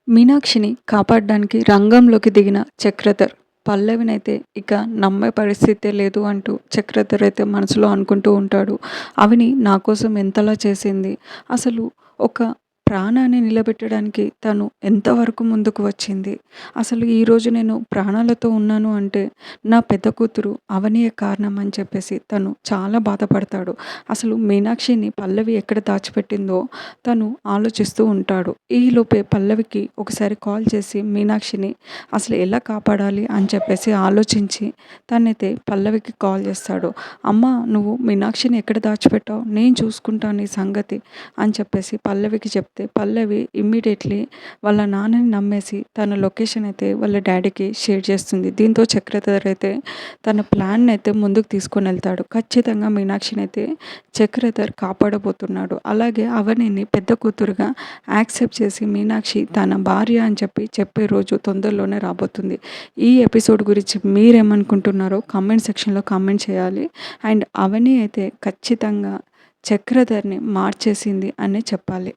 మీనాక్షిని కాపాడడానికి రంగంలోకి దిగిన చక్రధర్ పల్లవినైతే ఇక నమ్మే పరిస్థితే లేదు అంటూ చక్రధర్ అయితే మనసులో అనుకుంటూ ఉంటాడు. అవని నా కోసం ఎంతలా చేసింది, అసలు ఒక ప్రాణాన్ని నిలబెట్టడానికి తను ఎంతవరకు ముందుకు వచ్చింది, అసలు ఈరోజు నేను ప్రాణాలతో ఉన్నాను అంటే నా పెద్ద కూతురు అవనియే కారణం అని చెప్పేసి తను చాలా బాధపడతాడు. అసలు మీనాక్షిని పల్లవి ఎక్కడ దాచిపెట్టిందో తను ఆలోచిస్తూ ఉంటాడు. ఈలోపే పల్లవికి ఒకసారి కాల్ చేసి మీనాక్షిని అసలు ఎలా కాపాడాలి అని చెప్పేసి ఆలోచించి తనైతే పల్లవికి కాల్ చేస్తాడు. అమ్మ, నువ్వు మీనాక్షిని ఎక్కడ దాచిపెట్టావు, నేను చూసుకుంటాను నీ సంగతి అని చెప్పేసి పల్లవికి చెప్తే పల్లవి ఇమ్మీడియట్లీ వాళ్ళ నాన్నని నమ్మేసి తన లొకేషన్ అయితే వాళ్ళ డాడీకి షేర్ చేస్తుంది. దీంతో చక్రధర్ అయితే తన ప్లాన్ అయితే ముందుకు తీసుకొని వెళ్తాడు. ఖచ్చితంగా మీనాక్షిని అయితే చక్రధర్ కాపాడబోతున్నాడు. అలాగే అవనిని పెద్ద కూతురుగా యాక్సెప్ట్ చేసి మీనాక్షి తన భార్య అని చెప్పే రోజు తొందరలోనే రాబోతుంది. ఈ ఎపిసోడ్ గురించి మీరేమనుకుంటున్నారో కామెంట్ సెక్షన్లో కామెంట్ చేయాలి. అండ్ అవని అయితే ఖచ్చితంగా చక్రధర్ని మార్చేసింది అనే చెప్పాలి.